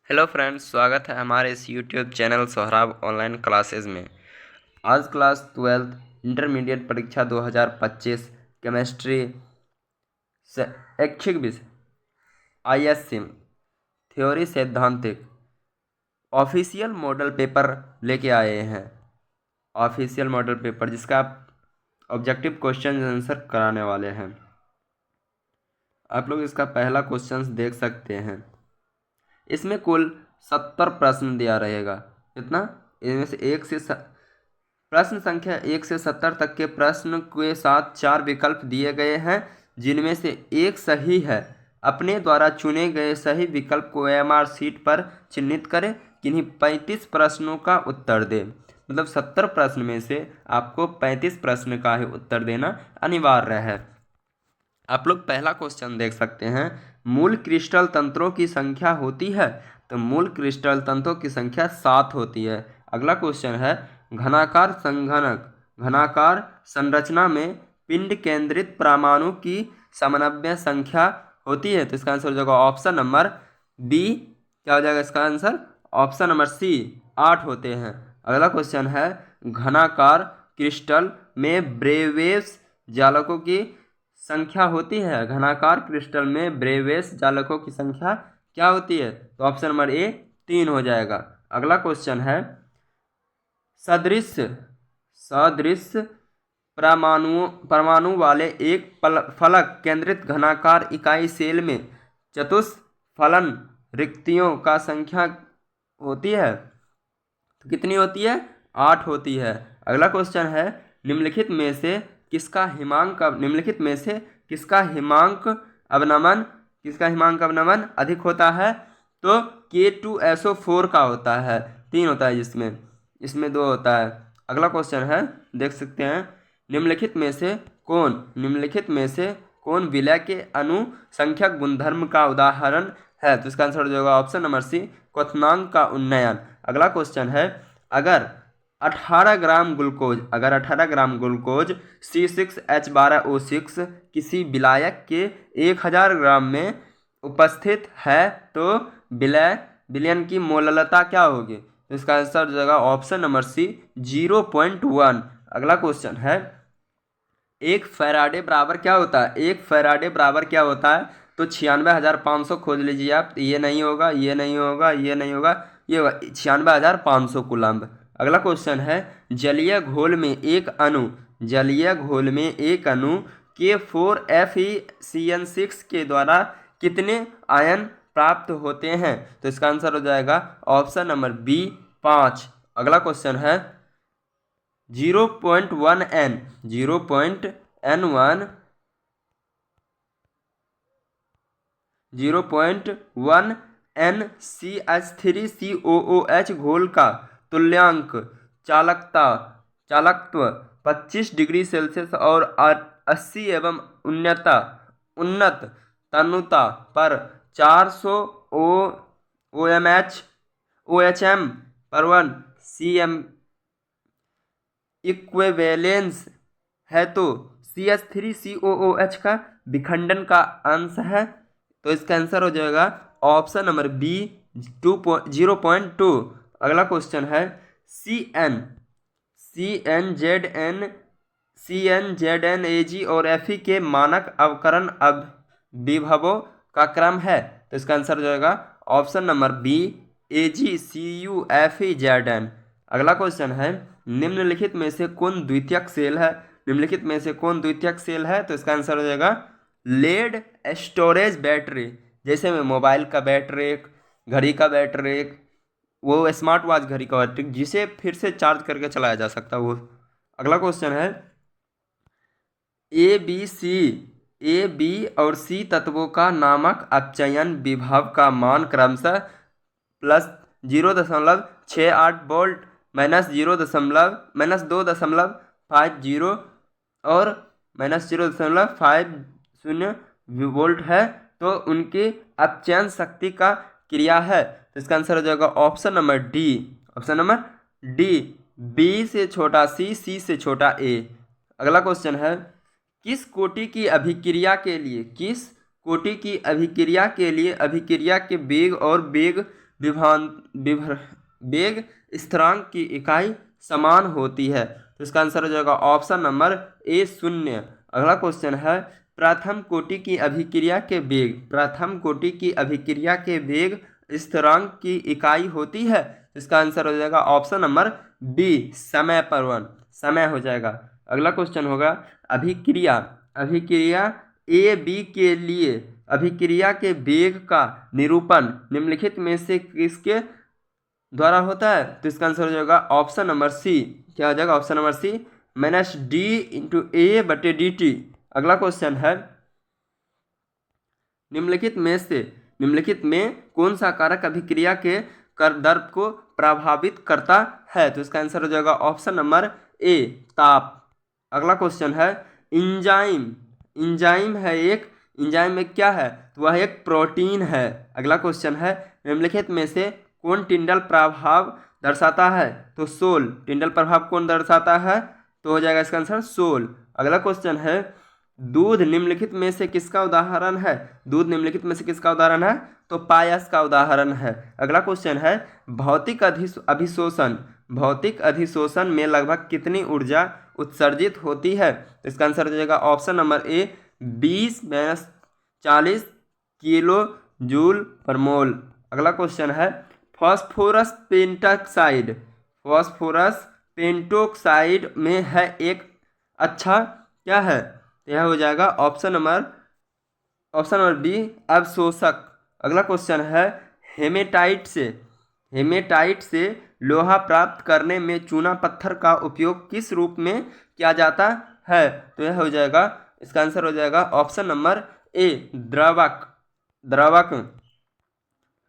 Hello friends, स्वागत है हमारे इस YouTube channel Sohrab online classes में। आज क्लास 12 इंटरमीडिएट परीक्षा 2025 केमिस्ट्री से ऐच्छिक विषय आईएससी थ्योरी सैद्धांतिक ऑफिशियल मॉडल पेपर लेके आए हैं। ऑफिशियल मॉडल पेपर जिसका आप ऑब्जेक्टिव क्वेश्चन आंसर कराने वाले हैं। आप लोग इसका पहला क्वेश्चन देख सकते हैं। इसमें कुल 70 प्रश्न दिया रहेगा। कितना? इनमें से प्रश्न संख्या 1 से 70 तक के प्रश्न के साथ 4 विकल्प दिए गए हैं, जिनमें से एक सही है। अपने द्वारा चुने गए सही विकल्प को एमआर शीट पर चिन्हित करें। किन्हीं 35 प्रश्नों का उत्तर दें। मतलब 70 प्रश्न में से आपको 35 प्रश्न का ही उत्तर देना अनिवार्य है। आप लोग पहला क्वेश्चन देख सकते हैं। मूल क्रिस्टल तंत्रों की संख्या होती है, तो मूल क्रिस्टल तंत्रों की संख्या 7 होती है। अगला क्वेश्चन है, घनाकार संघनक घनाकार संरचना में पिंड केंद्रित परमाणु की समन्वय संख्या होती है, तो इसका आंसर हो जाएगा ऑप्शन नंबर बी। क्या हो जाएगा इसका आंसर? ऑप्शन नंबर सी, 8 होते हैं। अगला क्वेश्चन है, घनाकार क्रिस्टल में ब्रेवेस जालकों की संख्या होती है। घनाकार क्रिस्टल में ब्रेवेस जालकों की संख्या क्या होती है? तो ऑप्शन नंबर ए 3 हो जाएगा। अगला क्वेश्चन है, सदृश सदृश परमाणु वाले एक फलक केंद्रित घनाकार इकाई सेल में चतुष्फलन रिक्तियों का संख्या होती है, तो कितनी होती है? 8 होती है। अगला क्वेश्चन है, निम्नलिखित में से किसका हिमांक अवनमन अधिक होता है? तो K2SO4 का होता है। 3 होता है, इसमें 2 होता है। अगला क्वेश्चन है, देख सकते हैं, निम्नलिखित में से कौन विलय के अनुसंख्यक गुणधर्म का उदाहरण है? तो इसका आंसर हो जाएगा ऑप्शन नंबर सी, क्वथनांक का उन्नयन। अगला क्वेश्चन है, अगर 18 ग्राम ग्लूकोज C6H12O6 किसी विलायक के 1000 ग्राम में उपस्थित है, तो विलयन की मोललता क्या होगी? तो इसका आंसर हो जाएगा ऑप्शन नंबर सी, 0.1। अगला क्वेश्चन है, एक फैराडे बराबर क्या होता है? तो 96,500 खोज लीजिए आप। ये नहीं होगा, ये नहीं होगा, ये नहीं होगा, ये होगा 96,500 कूलम्ब। अगला क्वेश्चन है, जलीय घोल में एक अणु K4FeCN6 के द्वारा कितने आयन प्राप्त होते हैं? तो इसका आंसर हो जाएगा ऑप्शन नंबर बी, 5। अगला क्वेश्चन है, 0.1 NCH3COOH घोल का तुल्यांक चालकत्व 25 डिग्री सेल्सियस और 80 एवं उन्नत तन्यता पर 400 OHM पर 1 CM इक्विवेलेंस है, तो CH3COOH का विखंडन का अंश है, तो इसका आंसर हो जाएगा ऑप्शन नंबर बी, 0.2। अगला क्वेश्चन है, CNZN और Fe के मानक अवकरण विभवों का क्रम है, तो इसका आंसर हो जाएगा ऑप्शन नंबर बी, AgCuFeZn। अगला क्वेश्चन है, निम्नलिखित में से कौन द्वितीयक सेल है? तो इसका आंसर हो जाएगा लेड स्टोरेज बैटरी। जैसे में मोबाइल का बैटरी, घड़ी का बैटरी, वो स्मार्ट वॉच घड़ी का बैटरी, जिसे फिर से चार्ज करके चलाया जा सकता है वो। अगला क्वेश्चन है, ए बी और सी तत्वों का नामक अपचयन विभव का मान क्रमशः प्लस 0.68 वोल्ट -2.50 और -0.50 वोल्ट है, तो उनकी अपचयन शक्ति का क्रिया है, तो इसका आंसर हो जाएगा ऑप्शन नंबर डी, बी से छोटा सी, सी से छोटा ए। अगला क्वेश्चन है, किस कोटि की अभिक्रिया के लिए अभिक्रिया के वेग और वेग विभान विभर वेग स्थिरांक की इकाई समान होती है। तो इसका आंसर हो जाएगा ऑप्शन नंबर ए 0। अगला क्वेश्चन है प्रथम कोटि की अभिक्रिया के वेग, प्रथम कोटि की अभिक्रिया के वेग स्थिरांक की इकाई होती है। इसका आंसर हो जाएगा ऑप्शन नंबर बी समय पर 1, समय हो जाएगा। अगला क्वेश्चन होगा अभिक्रिया, अभिक्रिया ए बी के लिए अभिक्रिया के वेग का निरूपण निम्नलिखित में से किसके द्वारा होता है। तो इसका आंसर हो जाएगा ऑप्शन नंबर सी। क्या हो जाएगा ऑप्शन नंबर सी -d/a/dt। अगला क्वेश्चन है निम्नलिखित में कौन सा कारक अभिक्रिया के कर दर को प्रभावित करता है। तो इसका आंसर हो जाएगा ऑप्शन नंबर ए ताप। अगला क्वेश्चन है इंजाइम, इंजाइम है एक, इंजाइम में क्या है तो वह एक प्रोटीन है। अगला क्वेश्चन है निम्नलिखित में से कौन टिंडल प्रभाव दर्शाता है। तो सोल, टिंडल प्रभाव कौन दर्शाता है तो हो जाएगा इसका आंसर सोल। अगला क्वेश्चन है दूध निम्नलिखित में से किसका उदाहरण है। दूध निम्नलिखित में से किसका उदाहरण है तो पायस का उदाहरण है। अगला क्वेश्चन है भौतिक अभिशोषण, भौतिक अधिशोषण में लगभग कितनी ऊर्जा उत्सर्जित होती है। तो इसका आंसर हो जाएगा option number A 20-40 kilo joule per mole. अगला क्वेश्चन है फॉस्फोरस पेंटॉक्साइड, फॉस्फोरस पेंटोक्साइड में है एक अच्छा क्या है। यह हो जाएगा ऑप्शन नंबर बी अवशोषक। अगला क्वेश्चन है हेमेटाइट से, हेमेटाइट से लोहा प्राप्त करने में चूना पत्थर का उपयोग किस रूप में किया जाता है। तो यह हो जाएगा इसका आंसर हो जाएगा ऑप्शन नंबर ए द्रवक, द्रवक।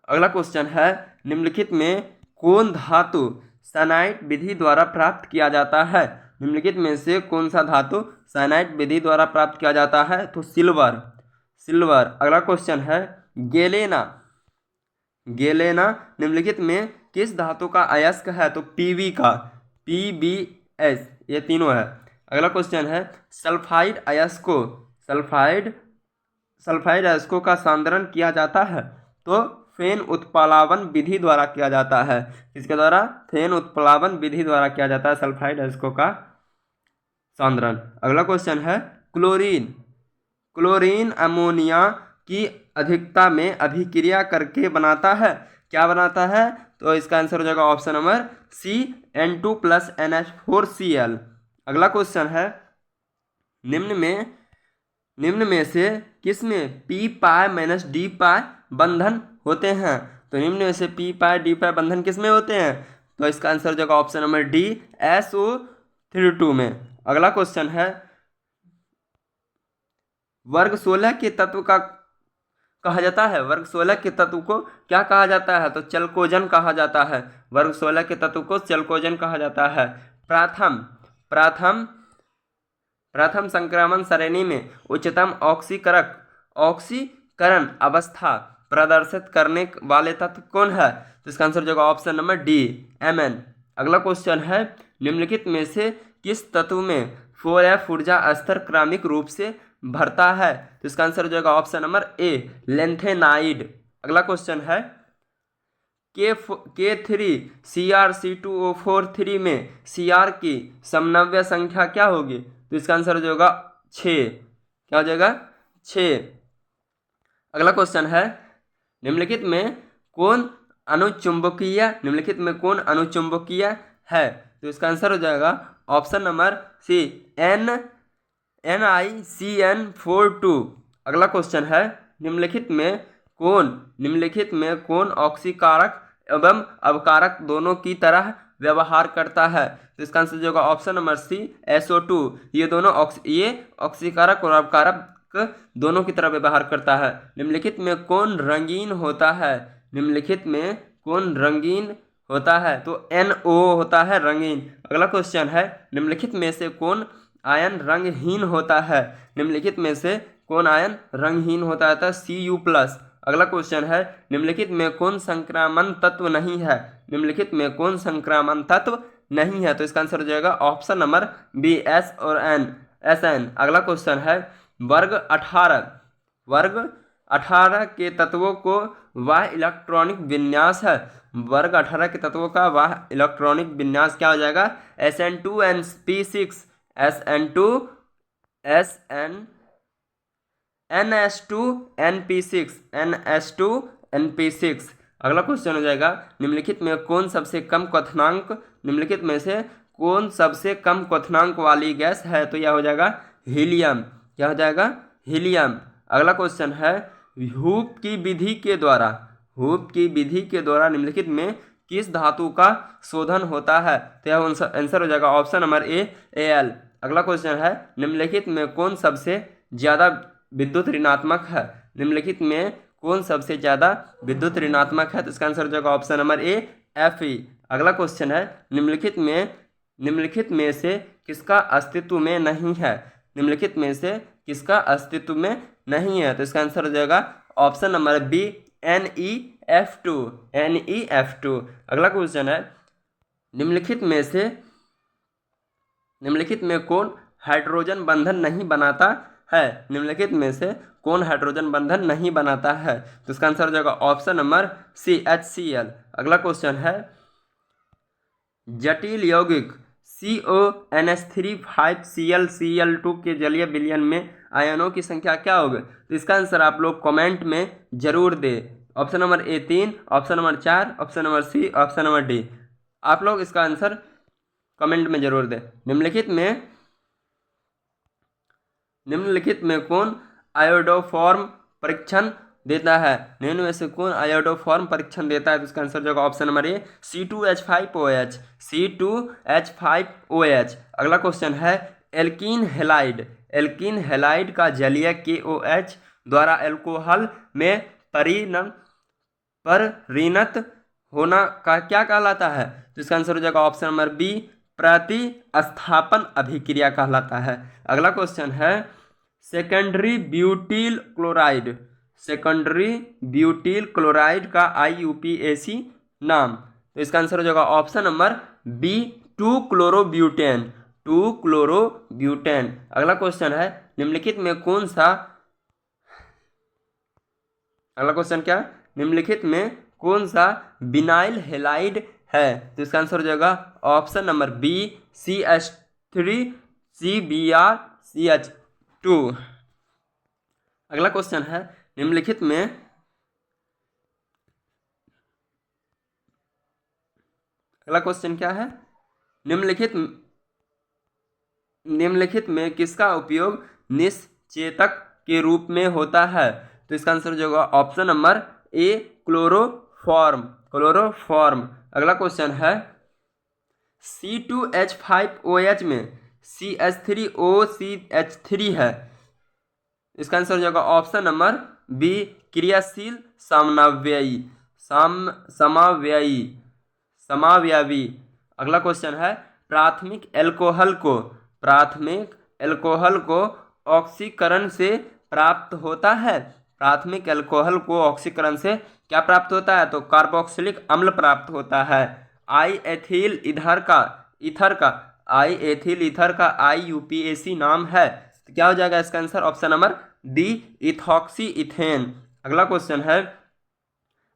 अगला क्वेश्चन है निम्नलिखित में कौन धातु साइनाइड विधि द्वारा प्राप्त किया जाता है। निम्नलिखित में से कौन सा धातु साइनाइड विधि द्वारा प्राप्त किया जाता है तो सिल्वर, सिल्वर। अगला क्वेश्चन है गेलेना, गेलेना निम्नलिखित में किस धातु का अयस्क है तो पीबी का, PbS, ये तीनों है। अगला क्वेश्चन है सल्फाइड अयस्को, सल्फाइड अयस्कों का सांद्रण किया जाता है तो फेन उत्प्लावन विधि द्वारा किया जाता है। इसके द्वारा फेन उत्प्लावन विधि द्वारा किया जाता है सल्फाइड अयस्कों का सांद्रण। अगला क्वेश्चन है क्लोरीन, क्लोरीन अमोनिया की अधिकता में अभिक्रिया करके बनाता है, क्या बनाता है तो इसका आंसर हो जाएगा ऑप्शन नंबर सी N2+NH4Cl। अगला क्वेश्चन है निम्न में से किसमें p-d बंधन होते हैं। तो निम्न में से p-d बंधन किसमें होते हैं तो इसका आंसर हो जाएगा ऑप्शन नंबर डी SO32 में। अगला क्वेश्चन है वर्ग 16 के तत्व का कहा जाता है, वर्ग 16 के तत्व को क्या कहा जाता है तो चलकोजन कहा जाता है। वर्ग 16 के तत्व को चलकोजन कहा जाता है। प्रथम संक्रमण श्रेणी में उच्चतम ऑक्सीकरण अवस्था प्रदर्शित करने वाले तत्व कौन है तो इसका आंसर हो जाएगा ऑप्शन नंबर डी Mn। अगला क्वेश्चन है निम्नलिखित में से किस तत्व में 4f ऊर्जा स्तर क्रमिक रूप से भरता है तो इसका आंसर हो जाएगा ऑप्शन नंबर ए लेंथेनाइड। अगला क्वेश्चन है K3CrC2O43 में Cr की समनव्य संख्या क्या होगी तो इसका आंसर हो जाएगा 6, क्या हो जाएगा 6। अगला क्वेश्चन है निम्नलिखित में कौन अनुचुंबकीय है तो इसका आंसर हो जाएगा ऑप्शन नंबर सी NiCN42। अगला क्वेश्चन है निम्नलिखित में कौन ऑक्सीकारक एवं अवकारक दोनों की तरह व्यवहार करता है तो इसका आंसर जो होगा ऑप्शन नंबर सी SO2। ये दोनों ऑक्सीकारक और अवकारक दोनों की तरह व्यवहार करता है। निम्नलिखित में कौन रंगीन होता है, निम्नलिखित में कौन रंगीन होता है तो NO होता है रंगीन। अगला क्वेश्चन है निम्नलिखित में से कौन आयन रंगहीन होता है, निम्नलिखित में से कौन आयन रंगहीन होता है Cu+। अगला क्वेश्चन है निम्नलिखित में कौन संक्रामण तत्व नहीं है, निम्नलिखित में कौन संक्रामण तत्व नहीं है तो इसका आंसर हो जाएगा ऑप्शन नंबर बी S और SN। अगला क्वेश्चन है वर्ग 18 के तत्वों को वह इलेक्ट्रॉनिक विन्यास है। वर्ग 18 के तत्वों का वह इलेक्ट्रॉनिक विन्यास क्या हो जाएगा? SN2NP6 SN2 SN NS2NP6 NS2NP6। अगला क्वेश्चन हो जाएगा, निम्नलिखित में कौन सबसे कम क्वथनांक निम्नलिखित में से कौन सबसे कम क्वथनांक वाली गैस है? तो यह हो जाएगा हीलियम। क्या हो जाएगा? हीलियम। अगला क्वेश्चन है, हूप की विधि के द्वारा निम्नलिखित में किस धातु का शोधन होता है? तो यह आंसर हो जाएगा ऑप्शन नंबर ए Al। अगला क्वेश्चन है, निम्नलिखित में कौन सबसे ज्यादा विद्युत ऋणात्मक है? निम्नलिखित में कौन सबसे ज्यादा विद्युत ऋणात्मक है? तो इसका आंसर हो जाएगा ऑप्शन नंबर ए Fe। अगला क्वेश्चन है, निम्नलिखित में से किसका अस्तित्व में नहीं है? निम्नलिखित में से किसका अस्तित्व में नहीं है? तो इसका आंसर हो जाएगा option number B NeF2। NeF2। अगला क्वेश्चन है, निम्नलिखित में कौन हाइड्रोजन बंधन नहीं बनाता है? निम्नलिखित में से कौन हाइड्रोजन बंधन नहीं बनाता है? तो इसका आंसर हो जाएगा ऑप्शन नंबर सी HCl। अगला क्वेश्चन है, जटिल यौगिक CONH3 5Cl के जलीय विलयन में आयनों की संख्या क्या होगी? तो इसका आंसर आप लोग कमेंट में जरूर दें। Option number A 3, option number 4, option number C, option number D. आप लोग इसका आंसर कमेंट में जरूर दें। निम्नलिखित में कौन आयोडोफॉर्म परीक्षण देता है? निम्न में से कौन आयोडोफॉर्म परीक्षण देता है? तो इसका आंसर होगा ऑप्शन नंबर ए C2H5OH। C2H5OH। अगला क्वेश्चन है, एल्कीन हैलाइड का जलीय KOH द्वारा अल्कोहल में परिणत होना का क्या कहलाता है? तो इसका आंसर हो जाएगा ऑप्शन नंबर बी प्रतिस्थापन अभिक्रिया कहलाता है। अगला क्वेश्चन है, सेकेंडरी ब्यूटिल क्लोराइड का IUPAC नाम? तो इसका आंसर हो जाएगा ऑप्शन नंबर बी 2-क्लोरोब्यूटेन। अगला क्वेश्चन है, निम्नलिखित में कौन सा विनाइल हैलाइड है? तो इसका आंसर हो जाएगा ऑप्शन नंबर बी CH3CBrCH2। अगला क्वेश्चन है, निम्नलिखित में किसका उपयोग निश्चेतक के रूप में होता है? तो इसका आंसर हो जाएगा ऑप्शन नंबर ए क्लोरोफॉर्म। अगला क्वेश्चन है, C2H5OH में CH3OCH3 है। इसका आंसर हो जाएगा ऑप्शन नंबर बी क्रियाशील समावयवी। अगला क्वेश्चन है, प्राथमिक एल्कोहल को ऑक्सीकरण से प्राप्त होता है। प्राथमिक एल्कोहल को ऑक्सीकरण से क्या प्राप्त होता है? तो कार्बोक्सिलिक अम्ल प्राप्त होता है। आई एथिल ईथर का IUPAC नाम है। तो क्या हो जाएगा इसका answer? Option number D ethoxy ethane. अगला क्वेश्चन है,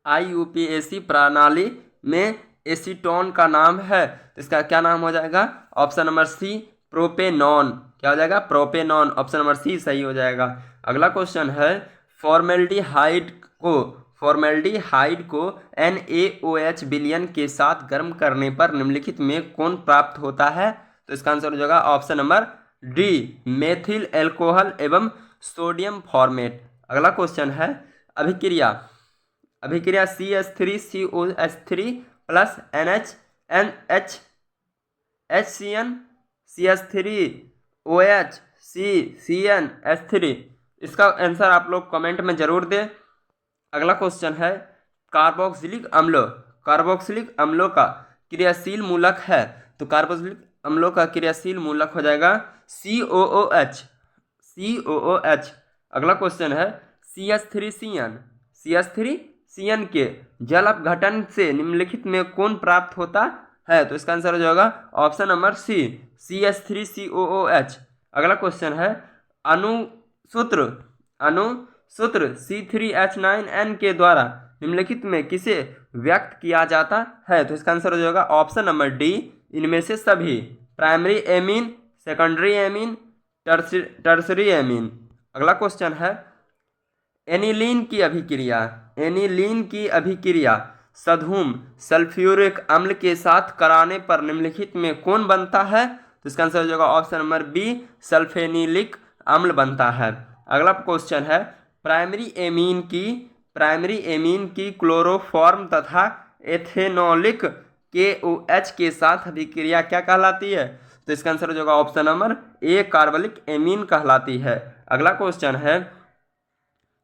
IUPAC प्रणाली में एसीटोन का नाम है। तो इसका क्या नाम हो जाएगा? Option number C propanone. क्या हो जाएगा? प्रोपेनॉन। ऑप्शन नंबर सी सही हो जाएगा। अगला क्वेश्चन है, फॉर्मेल्डिहाइड को NaOH विलयन के साथ गर्म करने पर निम्नलिखित में कौन प्राप्त होता है? तो इसका आंसर हो जाएगा option number D methyl alcohol एवं सोडियम फॉर्मेट। अगला क्वेश्चन है, अभिक्रिया CH3COH3 plus HCN CH3OH CNH3। इसका आंसर आप लोग कमेंट में जरूर दें। अगला क्वेश्चन है, कार्बोक्सिलिक अम्लों का क्रियाशील मूलक है। तो कार्बोक्सिलिक अम्लों का क्रियाशील मूलक हो जाएगा COOH। अगला क्वेश्चन है, CH3CN के जल अपघटन से निम्नलिखित में कौन प्राप्त होता है? तो इसका आंसर हो जाएगा ऑप्शन नंबर सी CH3COOH। अगला क्वेश्चन है, अणुसूत्र C3H9N के द्वारा निम्नलिखित में किसे व्यक्त किया जाता है? तो इसका आंसर हो जाएगा ऑप्शन नंबर डी, इनमें से सभी। Primary amine, secondary amine, tertiary amine. अगला क्वेश्चन है एनिलीन की अभिक्रिया, एनिलीन की अभिक्रिया सधूम सल्फ्यूरिक अम्ल के साथ कराने पर निम्नलिखित में कौन बनता है? तो इसका आंसर हो जाएगा ऑप्शन नंबर बी, सल्फेनिलिक अम्ल बनता है। अगला क्वेश्चन है प्राइमरी एमीन की क्लोरोफॉर्म तथा एथेनॉलिक KOH के साथ अभिक्रिया क्या कहलाती है? तो इसका आंसर हो जाएगा ऑप्शन नंबर ए, कार्बलिक एमीन कहलाती है। अगला क्वेश्चन है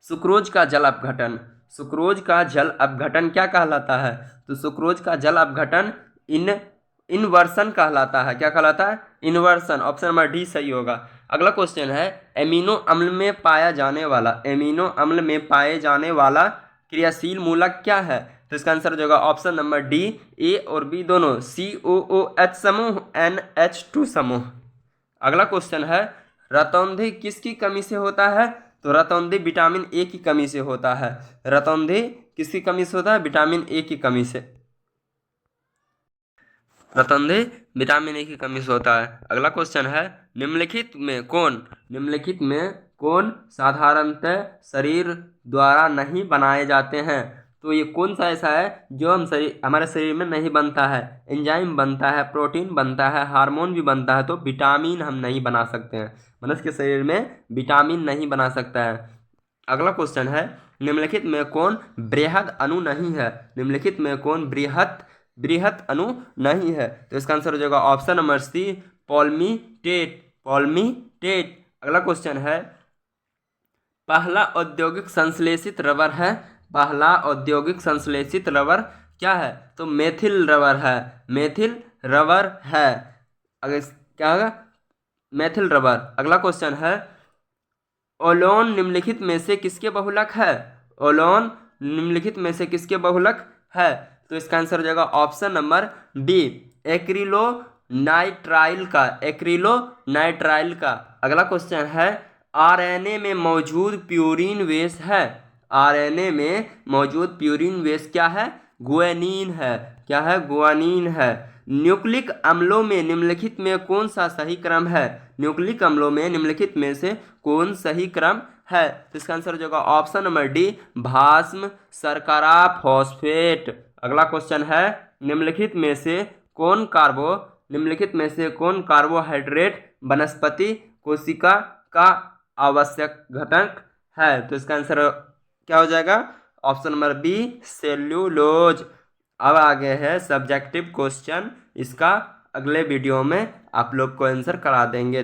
सुक्रोज का जल अपघटन, सुक्रोज का जल अपघटन क्या कहलाता है? तो सुक्रोज का जल अपघटन इनवर्सन कहलाता है। क्या कहलाता है? इनवर्सन। ऑप्शन नंबर डी सही होगा। अगला क्वेश्चन है एमिनो अम्ल में पाया जाने वाला क्रियाशील मूलक क्या है? तो इसका आंसर हो जाएगा ऑप्शन नंबर डी, ए और बी दोनों, COOH समूह, NH2 समूह। अगला क्वेश्चन है रतौंधी किसकी कमी से होता है? तो रतौंधी विटामिन ए की कमी से होता है। रतौंधी किसकी कमी से होता है? विटामिन ए की कमी से। रतौंधी विटामिन ए की कमी से होता है। अगला क्वेश्चन है निम्नलिखित में कौन साधारणतः शरीर द्वारा नहीं बनाए जाते हैं? तो ये कौन सा ऐसा है जो हमारे शरीर में नहीं बनता है? एंजाइम बनता है, प्रोटीन बनता है, हार्मोन भी बनता है, तो विटामिन हम नहीं बना सकते हैं। मनुष्य के शरीर में विटामिन नहीं बना सकता है। अगला क्वेश्चन है निम्नलिखित में कौन बृहद अणु नहीं है? निम्नलिखित में कौन बृहद अणु नहीं है? तो इसका आंसर हो जाएगा ऑप्शन नंबर सी, पॉल्मीटेट। अगला क्वेश्चन है पहला औद्योगिक संश्लेषित रबर है, पहला औद्योगिक संश्लेषित रबर क्या है? तो मेथिल रबर है, मेथिल रबर है। अगर क्या होगा? Methyl rubber. अगला क्वेश्चन है ओलोन निम्नलिखित में से किसके बहुलक है? ओलोन निम्नलिखित में से किसके बहुलक है? तो इसका आंसर हो जाएगा ऑप्शन नंबर बी, एक्रिलोनाइट्राइल का। अगला क्वेश्चन है RNA में मौजूद प्यूरिन बेस है, RNA में मौजूद प्यूरिन बेस क्या है? गुआनिन है। क्या है? गुआनिन है। न्यूक्लिक अम्लों में निम्नलिखित में कौन सा सही क्रम है? न्यूक्लिक अम्लों में निम्नलिखित में से कौन सही क्रम है? तो इसका आंसर हो जाएगा ऑप्शन नंबर डी, भास्म शर्करा फॉस्फेट। अगला क्वेश्चन है निम्नलिखित में से कौन कार्बोहाइड्रेट वनस्पति कोशिका का आवश्यक घटक है? तो इसका आंसर क्या हो जाएगा? Option number B, cellulose. अब आगे है सब्जेक्टिव क्वेश्चन, इसका अगले वीडियो में आप लोग को आंसर करा देंगे।